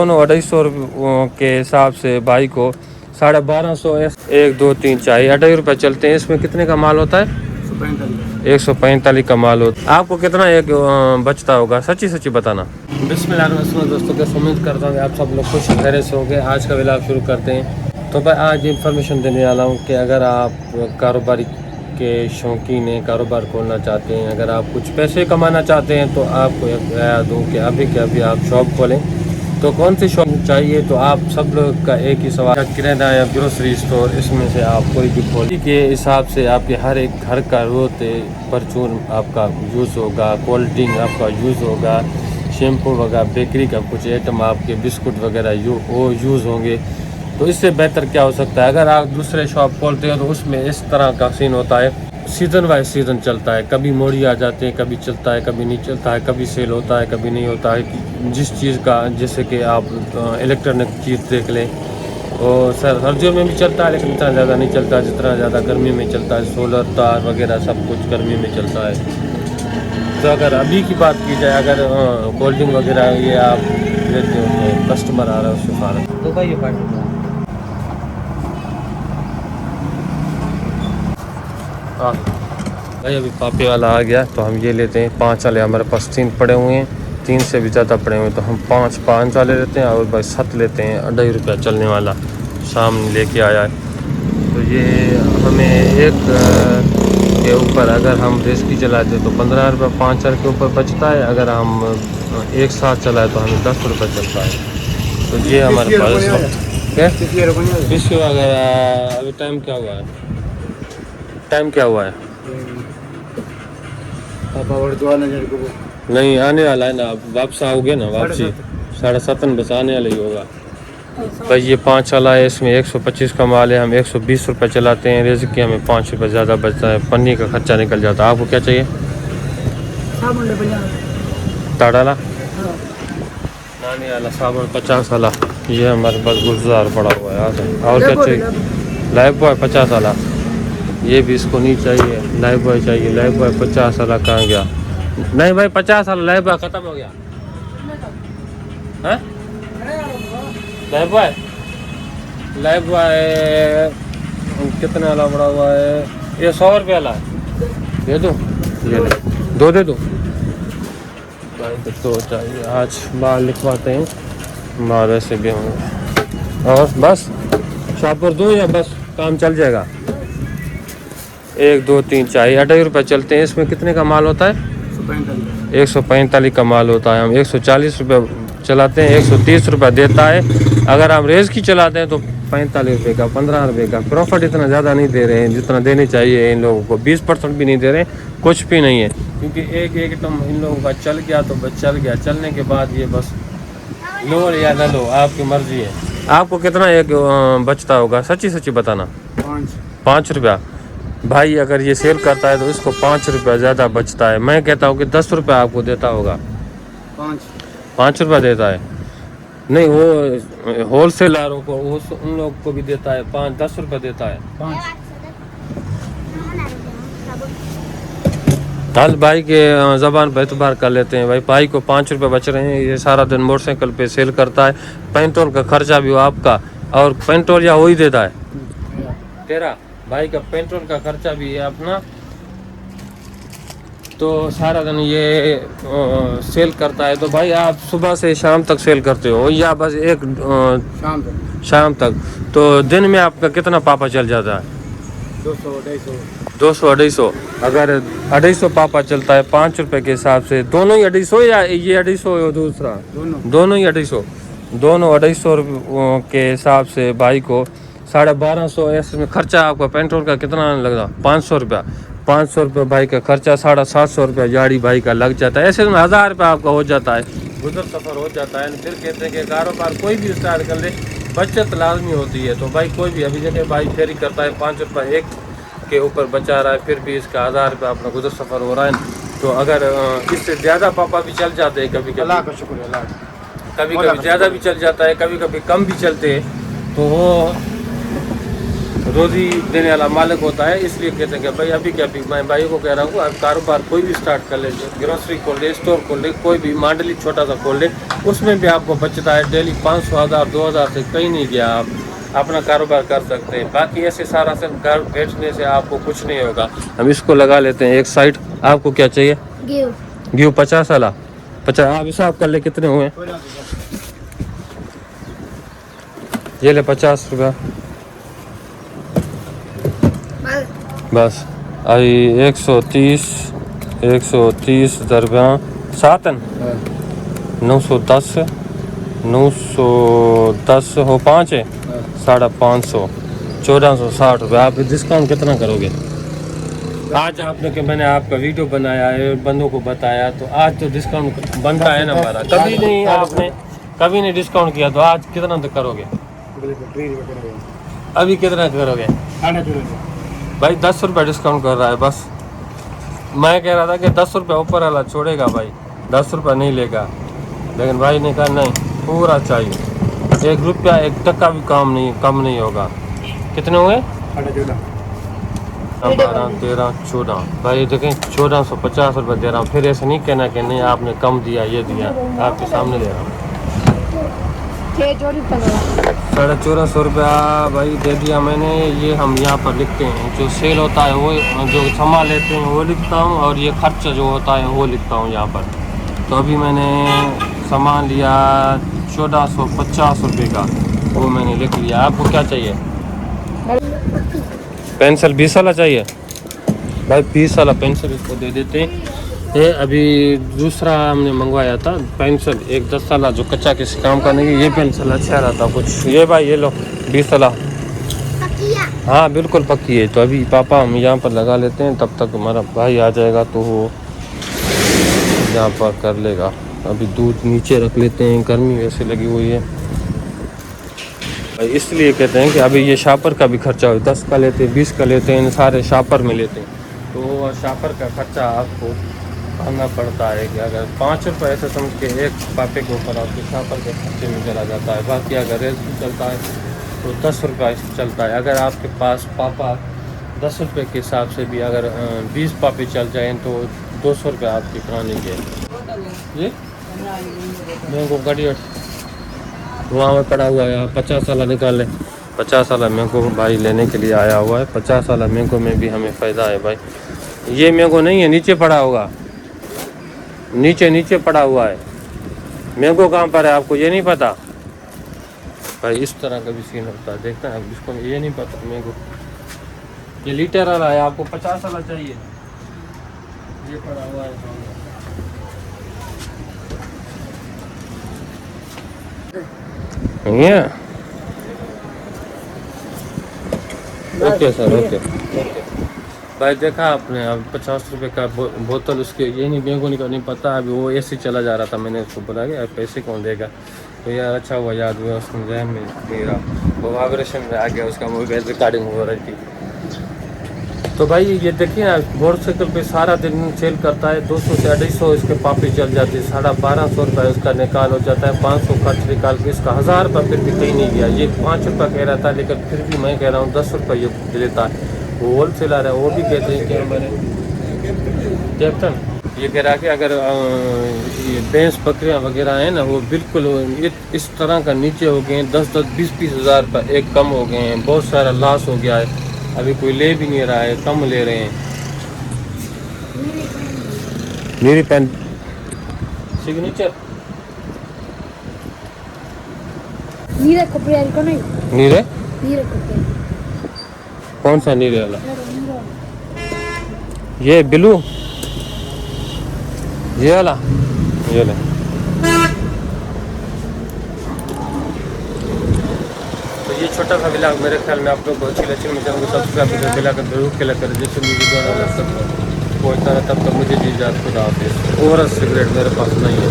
दोनों 250 के हिसाब से भाई को 1250 1 2 3 चाहिए। 2.5 रुपये चलते हैं। इसमें कितने का माल होता है? 145 का माल होता है। आपको कितना एक बचता होगा? सच्ची सच्ची बताना। बिस्मिल्लाह दोस्तों, कैसे उम्मीद करता हूँ आप सब लोग खुश खैरियत से होंगे। आज का व्लॉग शुरू करते हैं। तो भाई आज इन्फॉर्मेशन देने वाला हूँ कि अगर आप कारोबारी के शौकीन हैं, कारोबार खोलना चाहते हैं, अगर आप कुछ पैसे कमाना चाहते हैं तो आपको एक राय दूँ कि अभी के अभी आप शॉप खोलें। तो कौन सी शॉप चाहिए? तो आप सब लोग का एक ही सवाल, किराना या ग्रोसरी स्टोर, इसमें से आप कोई भी खोलिए के हिसाब से आपके हर एक घर का रोते परचून आपका यूज़ होगा, कोल्ड ड्रिंक आपका यूज़ होगा, शैम्पू वगैरह, बेकरी का कुछ आइटम आपके बिस्कुट वगैरह वो यूज़ होंगे। तो इससे बेहतर क्या हो सकता है? अगर आप दूसरे शॉप खोलते हैं तो उसमें इस तरह का सीन होता है, सीज़न वाइज सीज़न चलता है। कभी मोड़ी आ जाते हैं, कभी चलता है, कभी नहीं चलता है, कभी सेल होता है, कभी नहीं होता है। जिस चीज़ का, जैसे कि आप इलेक्ट्रॉनिक चीज़ देख लें, और सर्दियों में भी चलता है लेकिन इतना ज़्यादा नहीं चलता जितना ज़्यादा गर्मी में चलता है। सोलर तार वगैरह सब कुछ गर्मी में चलता है। तो अगर अभी की बात की जाए, अगर कोल्ड ड्रिंक वगैरह ये आप लेते हो तो कस्टमर आ रहा है उससे फारग। तो भाई ये पार्टी भाई अभी पापी वाला आ गया तो हम ये लेते हैं। 5 वाले हमारे पास 3 पड़े हुए हैं, 3 से भी ज़्यादा पड़े हुए हैं तो हम 5 वाले लेते हैं। और भाई 7 लेते हैं। 2.5 रुपया चलने वाला सामने लेके आया है। तो ये हमें एक के ऊपर अगर हम रेस्की चलाते तो 15 रुपये 5 के ऊपर बचता है। अगर हम एक साथ चलाए तो हमें 10 रुपये चलता है। तो ये हमारे पास क्या बिस्किट वगैरह। अभी टाइम क्या हुआ है? टाइम क्या हुआ है? नहीं आने वाला है ना, आप वापस आओगे ना, वापसी 7:30 बस आने वाला ही होगा। भाई ये 5 वाला है, इसमें 125 का माल है। हम 120 रुपये चलाते हैं। रेज़ की हमें 5 रुपये ज़्यादा बचता है, पन्नी का खर्चा निकल जाता है। आपको क्या चाहिए? ताड़ाला नानी वाला साबुन 50 वाला। ये हमारे पास गुलजार पड़ा हुआ है। और क्या चाहिए? लाइफ बॉय 50 वाला। ये भी इसको नहीं चाहिए, लाइफ बॉय चाहिए। लाइफ बॉय 50 वाला कहाँ गया? नहीं भाई 50 वाला लाइफ बॉय ख़त्म हो गया। हाँ लाइफ बॉय कितने वाला पड़ा हुआ है? ये 100 रुपये वाला दे दो। ये ले 2 दे दो भाई। तो चाहिए आज माल लिखवाते हैं, माल ऐसे भी होंगे। और बस शॉप पर दूँ या बस काम चल जाएगा? 1 2 3 चाहिए। 2.5 रुपये चलते हैं। इसमें कितने का माल होता है? 145 का माल होता है। हम 140 रुपये चलाते हैं, 130 रुपये देता है। अगर हम रेज़ की चलाते हैं तो 45 रुपये का, 15 रुपये का प्रॉफिट। इतना ज़्यादा नहीं दे रहे हैं जितना देने चाहिए इन लोगों को। 20% भी नहीं दे रहे, कुछ भी नहीं है। क्योंकि एक एकदम इन लोगों का चल गया तो बस चल गया। चलने के बाद ये बस लो या ना लो, आपकी मर्ज़ी है। आपको कितना एक बचता होगा? सच्ची सच्ची बताना। 5 रुपया। भाई अगर ये सेल करता है तो इसको 5 रुपया ज़्यादा बचता है। मैं कहता हूँ कि 10 रुपया आपको देता होगा। 5 रुपया देता है? नहीं, वो होल सेलरों को, वो उन लोग को भी देता है 5-10 रुपये देता है। हल भाई के ज़बान पर एतबार कर लेते हैं। भाई को 5 रुपये बच रहे हैं। ये सारा दिन मोटरसाइकिल पे सेल करता है। पेट्रोल का खर्चा भी वो आपका, और पेट्रोल या वही देता है तेरा भाई का पेट्रोल का खर्चा भी है अपना। तो सारा दिन ये सेल करता है। तो भाई आप सुबह से शाम तक सेल करते हो या बस एक शाम तक? तो दिन में आपका कितना पापा चल जाता है? 200-250। अगर 250 पापा चलता है 5 रुपये के हिसाब से, दोनों ही 250 या ये 250 दूसरा? दोनों ही 250। दोनों 250 के हिसाब से भाई को 1250। इसमें खर्चा आपका पेट्रोल का कितना लग रहा? 500 रुपया। 500 रुपये भाई का खर्चा, 750 रुपया गाड़ी भाई का लग जाता है। ऐसे में 1000 रुपया आपका हो जाता है, गुजर सफ़र हो जाता है। फिर कहते हैं कि कारोबार कोई भी स्टार्ट कर ले, बचत लाजमी होती है। तो भाई कोई भी अभी जगह भाई फेरी करता है, 5 रुपये एक के ऊपर बचा रहा है, फिर भी इसका 1000 रुपया अपना गुजर सफ़र हो रहा है। तो अगर इससे ज़्यादा पापा भी चल जाते हैं, कभी अल्लाह का शुक्र, कभी ज़्यादा भी चल जाता है, कभी कभी कम भी चलते हैं। तो वो रोजी देने वाला मालिक होता है, इसलिए कहते हैं कि भाई अभी क्या, अभी मैं भाई को कह रहा हूँ, आप कारोबार कोई भी स्टार्ट कर ले, ग्रोसरी खोल ले, स्टोर खोल ले, कोई भी मंडली छोटा सा खोल ले, उसमें भी आपको बचता है डेली 500, 1000, 2000 से कहीं नहीं गया, आप अपना कारोबार कर सकते हैं। बाकी ऐसे सारा से घर बेचने से आपको कुछ नहीं होगा। हम इसको लगा लेते हैं एक साइड। आपको क्या चाहिए? गेहूँ 50 वाला 50। आप हिसाब कर ले कितने हुए? ये ले 50 रुपया बस। आई 130 दरब्या 7 910 हो 5 है 550 1460 रुपये। आप डिस्काउंट कितना करोगे? आज आपने कि मैंने आपका वीडियो बनाया है, बंदों को बताया, तो आज तो डिस्काउंट बनता है ना हमारा। कभी नहीं आपने कभी नहीं डिस्काउंट किया, तो आज कितना तक करोगे? अभी कितना करोगे भाई? 10 रुपये डिस्काउंट कर रहा है बस। मैं कह रहा था कि 10 रुपये ऊपर वाला छोड़ेगा भाई, 10 रुपये नहीं लेगा, लेकिन भाई ने कहा नहीं, पूरा चाहिए। 1 रुपया 1 टका भी कम नहीं होगा। कितने हुए? 12 13 14 भाई देखें 1450 रुपये दे रहा हूँ। फिर ऐसे नहीं कहना कि नहीं आपने कम दिया, ये दिया, आपके सामने दे रहा हूँ। 1450 रुपया भाई दे दिया मैंने। ये हम यहाँ पर लिखते हैं, जो सेल होता है वो, जो सामान लेते हैं वो लिखता हूँ, और ये खर्च जो होता है वो लिखता हूँ यहाँ पर। तो अभी मैंने सामान लिया 1450 रुपये का, वो मैंने लिख लिया। आपको क्या चाहिए? पेंसिल 20 वाला चाहिए भाई? 20 वाला पेंसिल इसको दे देते हैं। ये अभी दूसरा हमने मंगवाया था पेंसिल, एक 10 वाला जो कच्चा किसी काम का नहीं। ये पेंसिल अच्छा रहता कुछ। ये भाई ये लो 20 वाला। हाँ बिल्कुल पक्की है। तो अभी पापा हम यहाँ पर लगा लेते हैं, तब तक हमारा भाई आ जाएगा तो वो यहाँ पर कर लेगा। अभी दूध नीचे रख लेते हैं, गर्मी वैसे लगी हुई है, इसलिए कहते हैं कि अभी ये शापर का भी खर्चा हो, 10 का लेते हैं, 20 का लेते हैं, सारे शापर में लेते हैं, तो शापर का खर्चा आपको भरना पड़ता है। कि अगर 5 रुपये ऐसे समझ के एक पापे के ऊपर आपके शापर के खर्चे में चला जाता है। बाकी अगर रेस भी चलता है तो 10 रुपये चलता है। अगर आपके पास पापा 10 रुपये के हिसाब से भी अगर 20 पापे चल जाएँ तो 200 रुपये आपके कराने के। ये मैंगो गाड़ी वहाँ में पड़ा हुआ है, 50 वाला निकाल ले। 50 वाला मैंगो भाई लेने के लिए आया हुआ है। 50 वाला मैंगो में भी हमें फ़ायदा है भाई। ये मैंगो नहीं है, नीचे पड़ा होगा, नीचे पड़ा हुआ है। मैंगो कहाँ पर है आपको ये नहीं पता भाई? इस तरह का भी सीन होता है, देखते हैं इसको, ये नहीं पता। मैंगो ये लीटर वाला है, आपको 50 वाला चाहिए। ये पड़ा हुआ है ओके सर, ओके भाई। देखा आपने, अब 50 रुपये का बोतल उसके, ये नहीं मैंगो नहीं पता। अभी वो ऐसे चला जा रहा था, मैंने उसको बोला कि पैसे कौन देगा, तो यार अच्छा हुआ याद हुआ, उसमें जहन में मेरा वो वाइब्रेशन में आ गया, उसका मोबाइल रिकॉर्डिंग हो रही थी। तो भाई ये देखिए मोटरसाइकिल पे सारा दिन सेल करता है, 200 से 250 इसके पापी चल जाते हैं, 1250 रुपये उसका निकाल हो जाता है, 500 खर्च निकाल के इसका 1000 रुपये फिर भी कहीं नहीं गया। ये 5 रुपये कह रहा था, लेकिन फिर भी मैं कह रहा हूँ 10 रुपये ये लेता है। वो होल सेलर है, वो भी कहते हैं कि हमारे कैप्टन ये कह रहा है कि अगर ये भैंस बकरियाँ वगैरह हैं ना, वो बिल्कुल इस तरह का नीचे हो गए हैं, 10-10 20-20 हज़ार रुपये एक कम हो गए हैं, बहुत सारा लॉस हो गया है। अभी कोई ले भी नहीं रहा है, कम ले रहे हैं। मेरी पेन सिग्नेचर नीरे कपड़े को नहीं, नीरे कपड़े कौन सा नीरे वाला? ये ब्लू, ये वाला, ये ले। तो ये छोटा सा व्लॉग मेरे ख्याल में आप लोग को अच्छी लगी। मैं चैनल को सब्सक्राइब कर बेल आइकन जरूर क्लिक करें, जिससे मुझे द्वारा तब तक मुझे दी जाती खुदा हाफिज़। और सिगरेट मेरे पास नहीं है।